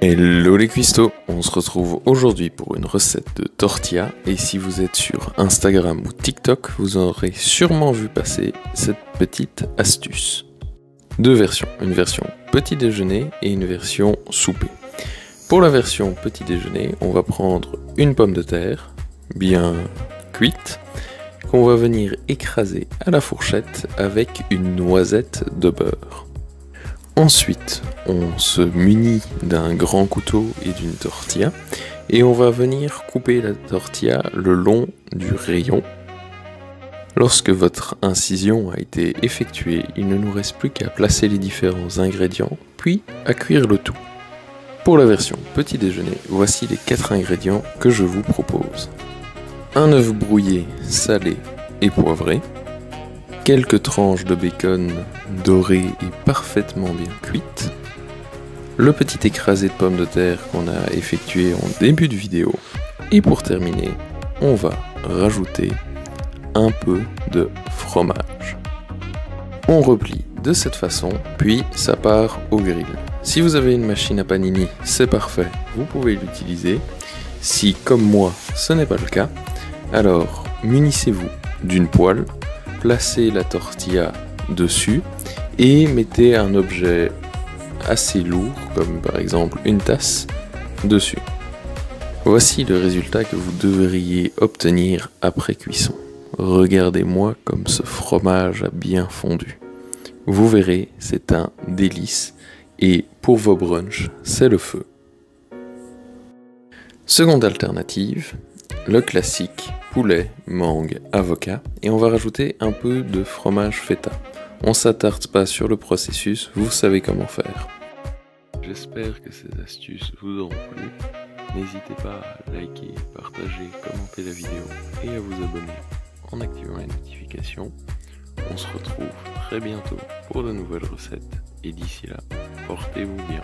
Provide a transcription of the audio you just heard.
Hello les cuistots, on se retrouve aujourd'hui pour une recette de tortilla et si vous êtes sur Instagram ou TikTok, vous aurez sûrement vu passer cette petite astuce. Deux versions, une version petit déjeuner et une version souper. Pour la version petit déjeuner, on va prendre une pomme de terre bien cuite qu'on va venir écraser à la fourchette avec une noisette de beurre. Ensuite, on se munit d'un grand couteau et d'une tortilla et on va venir couper la tortilla le long du rayon. Lorsque votre incision a été effectuée, il ne nous reste plus qu'à placer les différents ingrédients puis à cuire le tout. Pour la version petit déjeuner, voici les 4 ingrédients que je vous propose. Un œuf brouillé, salé et poivré. Quelques tranches de bacon dorées et parfaitement bien cuites, le petit écrasé de pommes de terre qu'on a effectué en début de vidéo, et pour terminer, on va rajouter un peu de fromage. On replie de cette façon, puis ça part au grill. Si vous avez une machine à panini, c'est parfait, vous pouvez l'utiliser. Si, comme moi, ce n'est pas le cas, alors munissez-vous d'une poêle, placez la tortilla dessus et mettez un objet assez lourd, comme par exemple une tasse, dessus. Voici le résultat que vous devriez obtenir après cuisson. Regardez-moi comme ce fromage a bien fondu. Vous verrez, c'est un délice et pour vos brunchs, c'est le feu. Seconde alternative, le classique poulet, mangue, avocat et on va rajouter un peu de fromage feta. On s'attarde pas sur le processus, vous savez comment faire. J'espère que ces astuces vous auront plu. N'hésitez pas à liker, partager, commenter la vidéo et à vous abonner en activant les notifications. On se retrouve très bientôt pour de nouvelles recettes et d'ici là, portez-vous bien.